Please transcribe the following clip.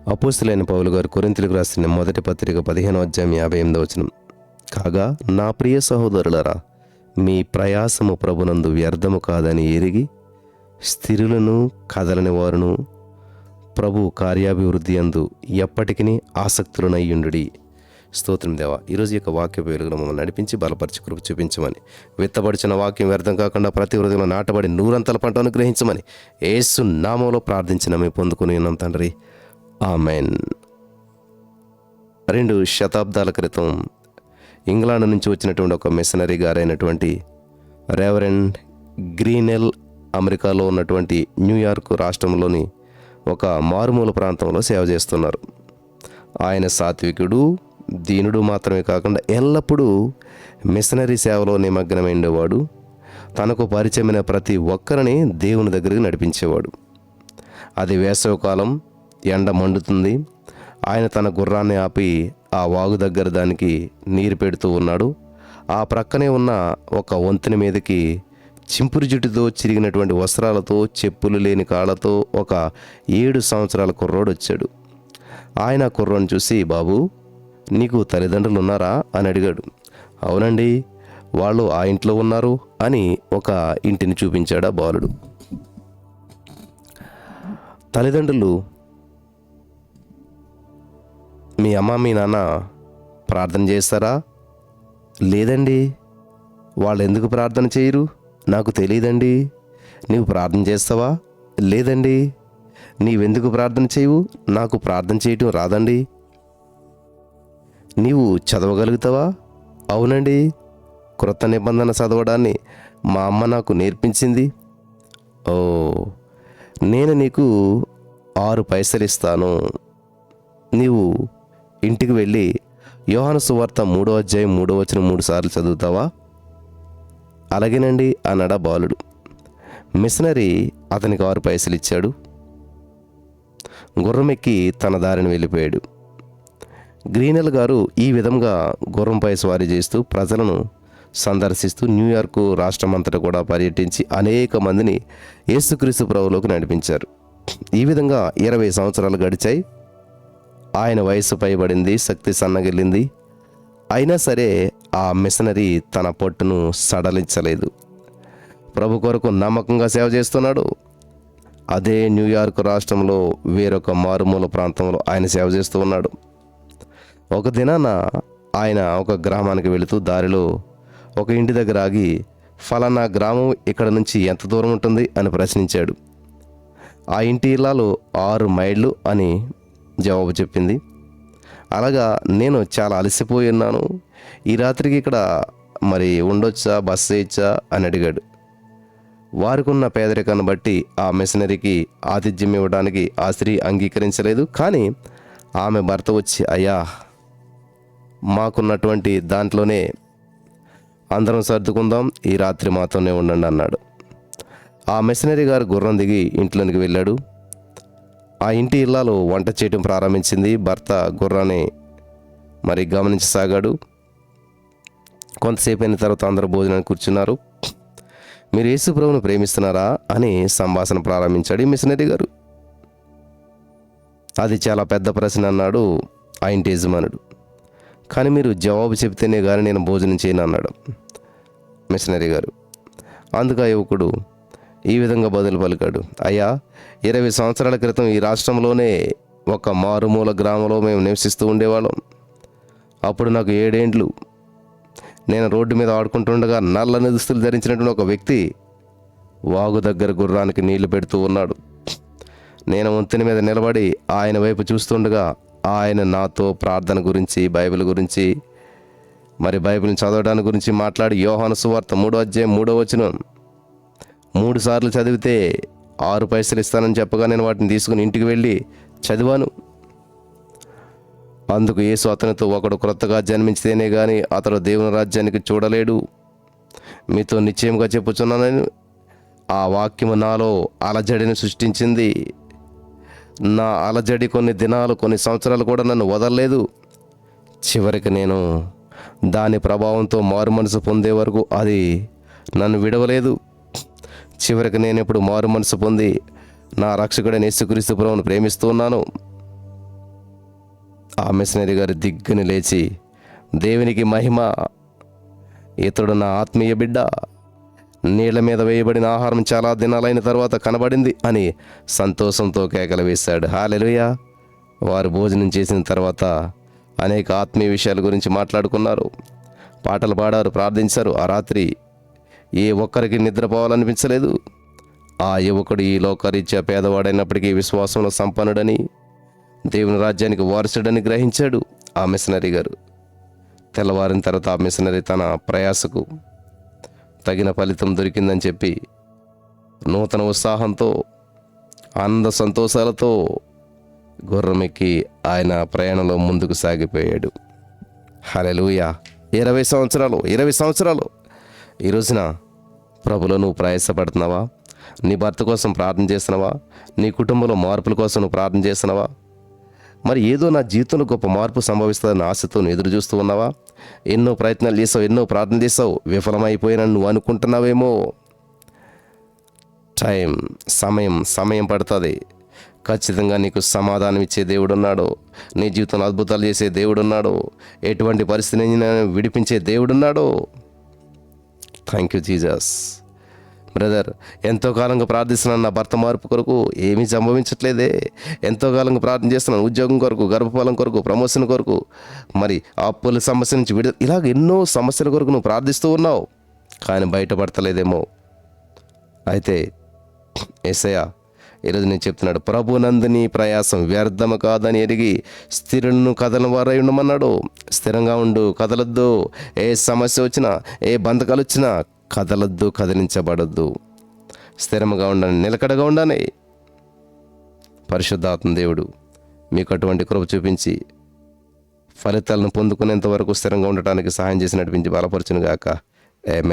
అపోస్తలుడైన పౌలు గారు కొరింథీయులకు రాసిన మొదటి పత్రిక 15వ అధ్యాయం 58వ వచనం. కాగా నా ప్రియ సహోదరులారా, మీ ప్రయాసము ప్రభునందు వ్యర్థము కాదని ఎరిగి స్థిరులను కదలని వారును ప్రభు కార్యాభివృద్ధి అందు ఎప్పటికీ ఆసక్తులనయ్యుండుడి. స్తోత్రం దేవా, ఈరోజు యొక్క వాక్య వెలుగును మమ్మల్ని నడిపించి బలపరిచి కృప చూపించమని, విత్తబడిచిన వాక్యం వ్యర్థం కాకుండా ప్రతి హృదయంలో నాటబడి నూరంతల పంటను గ్రహించమని యేసు నామములో ప్రార్థించిన మేము పొందుకుని ఉన్నాం తండ్రి, ఆమెన్. 2 శతాబ్దాల క్రితం ఇంగ్లాండ్ నుంచి వచ్చినటువంటి ఒక మిషనరీ గారైనటువంటి రెవరెండ్ గ్రీనెల్ అమెరికాలో ఉన్నటువంటి న్యూయార్క్ రాష్ట్రంలోని ఒక మారుమూల ప్రాంతంలో సేవ చేస్తున్నారు. ఆయన సాత్వికుడు, దీనుడు మాత్రమే కాకుండా ఎల్లప్పుడూ మిషనరీ సేవలో నిమగ్నమైండేవాడు. తనకు పరిచయమైన ప్రతి ఒక్కరిని దేవుని దగ్గరికి నడిపించేవాడు. అది వేసవికాలం, ఎండ మండుతుంది. ఆయన తన గుర్రాన్ని ఆపి ఆ వాగు దగ్గర దానికి నీరు పెడుతూ ఉన్నాడు. ఆ ప్రక్కనే ఉన్న ఒక వంతెన మీదకి చింపురు జుట్టుతో చిరిగినటువంటి వస్త్రాలతో, చెప్పులు లేని కాళ్ళతో ఒక 7 సంవత్సరాల కుర్రోడు వచ్చాడు. ఆయన కుర్రోని చూసి, బాబు, నీకు తల్లిదండ్రులు ఉన్నారా అని అడిగాడు. అవునండి, వాళ్ళు ఆ ఇంట్లో ఉన్నారు అని ఒక ఇంటిని చూపించాడు ఆ బాలుడు. తల్లిదండ్రులు, మీ అమ్మ మీ నాన్న ప్రార్థన చేస్తారా? లేదండి. వాళ్ళు ఎందుకు ప్రార్థన చేయరు? నాకు తెలియదండి. నీవు ప్రార్థన చేస్తావా? లేదండి. నీవెందుకు ప్రార్థన చేయవు? నాకు ప్రార్థన చేయటం రాదండి. నీవు చదవగలుగుతావా? అవునండి, క్రొత్త నిబంధన చదవడాన్ని మా అమ్మ నాకు నేర్పించింది. ఓ, నేను నీకు 6 పైసలు ఇస్తాను. నీవు ఇంటికి వెళ్ళి యోహాను సువార్త 3వ అధ్యాయం 3వ వచనం 3 సార్లు చదువుతావా? అలాగేనండి అన్నాడా బాలుడు. మిషనరీ అతనికి 6 పైసలు ఇచ్చాడు. గుర్రం ఎక్కి తన దారిని వెళ్ళిపోయాడు. గ్రీనెల్ గారు ఈ విధంగా గుర్రంపై స్వారీ చేస్తూ ప్రజలను సందర్శిస్తూ న్యూయార్క్ రాష్ట్రమంతటా కూడా పర్యటించి అనేక మందిని యేసుక్రీస్తు ప్రభువులోకి నడిపించారు. ఈ విధంగా 20 సంవత్సరాలు గడిచాయి. ఆయన వయసు పైబడింది, శక్తి సన్నగిల్లింది. అయినా సరే ఆ మిషనరీ తన పట్టును సడలించలేదు. ప్రభు కొరకు నమ్మకంగా సేవ చేస్తున్నాడు. అదే న్యూయార్క్ రాష్ట్రంలో వేరొక మారుమూల ప్రాంతంలో ఆయన సేవ చేస్తూ ఉన్నాడు. ఒక దినాన ఆయన ఒక గ్రామానికి వెళుతూ దారిలో ఒక ఇంటి దగ్గర ఆగి, ఫలానా గ్రామం ఇక్కడ నుంచి ఎంత దూరం ఉంటుంది అని ప్రశ్నించాడు. ఆ ఇంటి ఇల్లాలు 6 మైళ్ళు అని జవాబు చెప్పింది. అలాగా, నేను చాలా అలసిపోయి ఉన్నాను, ఈ రాత్రికి ఇక్కడ మరి ఉండొచ్చా, బస్ చేయొచ్చా అని అడిగాడు. వారికి ఉన్న పేదరికాన్ని బట్టి ఆ మిషనరీకి ఆతిథ్యం ఇవ్వడానికి ఆ స్త్రీ అంగీకరించలేదు. కానీ ఆమె భర్త వచ్చి, అయ్యా, మాకున్నటువంటి దాంట్లోనే అందరం సర్దుకుందాం, ఈ రాత్రి మాతోనే ఉండండి అన్నాడు. ఆ మిషనరీ గారు గుర్రం దిగి ఇంట్లోనికి వెళ్ళాడు. ఆ ఇంటి ఇల్లాలు వంట చేయడం ప్రారంభించింది. భర్త గుర్రాన్ని మరి గమనించసాగాడు. కొంతసేపు అయిన తర్వాత అందరూ భోజనానికి కూర్చున్నారు. మీరు యేసు ప్రభువును ప్రేమిస్తున్నారా అని సంభాషణ ప్రారంభించాడు ఈ మిషనరీ గారు. అది చాలా పెద్ద ప్రశ్న అన్నాడు ఆ ఇంటి యజమానుడు. కానీ మీరు జవాబు చెప్తేనే కానీ నేను భోజనం చేయను అన్నాడు మిషనరీ గారు. అందుకు ఆ యువకుడు ఈ విధంగా బదులు పలికాడు, అయ్యా, 20 సంవత్సరాల క్రితం ఈ రాష్ట్రంలోనే ఒక మారుమూల గ్రామంలో మేము నివసిస్తూ ఉండేవాళ్ళం. అప్పుడు నాకు 7 ఏండ్లు. నేను రోడ్డు మీద ఆడుకుంటుండగా నల్లని దుస్తులు ధరించినటువంటి ఒక వ్యక్తి వాగు దగ్గర గుర్రానికి నీళ్లు పెడుతూ ఉన్నాడు. నేను వంతెన మీద నిలబడి ఆయన వైపు చూస్తుండగా ఆయన నాతో ప్రార్థన గురించి, బైబిల్ గురించి, మరి బైబిల్ని చదవడానికి గురించి మాట్లాడి యోహాను సువార్త 3వ అధ్యాయం 3వ వచనం 3 సార్లు చదివితే 6 పైసలు ఇస్తానని చెప్పగా నేను వాటిని తీసుకుని ఇంటికి వెళ్ళి చదివాను. అందుకు యేసు అతనితో, ఒకడు క్రొత్తగా జన్మించితేనే కానీ అతడు దేవుని రాజ్యానికి చూడలేడు. మీతో నిశ్చయంగా చెప్పుచున్నానని ఆ వాక్యము నాలో అలజడిని సృష్టించింది. నా అలజడి కొన్ని దినాలు, కొన్ని సంవత్సరాలు కూడా నన్ను వదలలేదు. చివరికి నేను దాని ప్రభావంతో మారు మనసు పొందే వరకు అది నన్ను విడవలేదు. చివరికి నేను ఇప్పుడు మారు మనసు పొంది నా రక్షకుడైన యేసుక్రీస్తు ప్రభువును ప్రేమిస్తున్నాను. ఆ మిషనరీ గారు దిగ్గుని లేచి, దేవునికి మహిమ, ఇతడు నా ఆత్మీయ బిడ్డ, నీళ్ల మీద వేయబడిన ఆహారం చాలా దినాలైన తర్వాత కనబడింది అని సంతోషంతో కేకలు వేశాడు. హల్లెలూయా. వారు భోజనం చేసిన తర్వాత అనేక ఆత్మీయ విషయాల గురించి మాట్లాడుకున్నారు, పాటలు పాడారు, ప్రార్థించారు. ఆ రాత్రి ఏ ఒక్కరికి నిద్రపోవాలనిపించలేదు. ఆ యువకుడు ఈ లోకరీత్యా పేదవాడైనప్పటికీ విశ్వాసంలో సంపన్నుడని, దేవుని రాజ్యానికి వారసుడని గ్రహించాడు ఆ మిషనరీ గారు. తెల్లవారిన తర్వాత ఆ మిషనరీ తన ప్రయాసకు తగిన ఫలితం దొరికిందని చెప్పి నూతన ఉత్సాహంతో, ఆనంద సంతోషాలతో గుర్రమెక్కి ఆయన ప్రయాణంలో ముందుకు సాగిపోయాడు. హల్లెలూయా. 20 సంవత్సరాలు ఈ రోజున ప్రభులో నువ్వు ప్రయాసపడుతున్నావా? నీ భర్త కోసం ప్రార్థన చేస్తున్నావా? నీ కుటుంబంలో మార్పుల కోసం నువ్వు ప్రార్థన చేస్తున్నావా? మరి ఏదో నా జీవితంలో గొప్ప మార్పు సంభవిస్తుందని ఆశతో నువ్వు ఎదురు చూస్తూ ఉన్నావా? ఎన్నో ప్రయత్నాలు చేసావు, ఎన్నో ప్రార్థన చేసావు, విఫలమైపోయినని నువ్వు అనుకుంటున్నావేమో. సమయం పడుతుంది. ఖచ్చితంగా నీకు సమాధానం ఇచ్చే దేవుడు ఉన్నాడు. నీ జీవితంలో అద్భుతాలు చేసే దేవుడు ఉన్నాడు. ఎటువంటి పరిస్థితిని విడిపించే దేవుడు ఉన్నాడు. Thank you Jesus. బ్రదర్, ఎంతో కాలంగా ప్రార్థిస్తున్నాను నా భర్త మార్పు కొరకు, ఏమీ సంభవించట్లేదే. ఎంతో కాలంగా ప్రార్థన చేస్తున్నాను ఉద్యోగం కొరకు, గర్భఫలం కొరకు, ప్రమోషన్ కొరకు, మరి అప్పుల సమస్య నుంచి విడుదల, ఇలాగ ఎన్నో సమస్యల కొరకు నువ్వు ప్రార్థిస్తూ ఉన్నావు, కానీ బయటపడతలేదేమో. అయితే యేసయ్య ఈరోజు నేను చెప్తున్నాడు, ప్రభునందు నీ ప్రయాసం వ్యర్థము కాదని ఎరిగి స్థిరులను కదలని వారై ఉండమన్నాడు. స్థిరంగా ఉండు, కదలొద్దు. ఏ సమస్య వచ్చినా, ఏ బంధకాలు వచ్చినా కదలొద్దు, కదిలించబడొద్దు. స్థిరంగా ఉండండి, నిలకడగా ఉండాలి. పరిశుద్ధాత్మ దేవుడు మీకు అటువంటి కృప చూపించి ఫలితాలను పొందుకునేంత వరకు స్థిరంగా ఉండటానికి సహాయం చేసి నడిపించి బలపరచును గాక. ఆమేన్.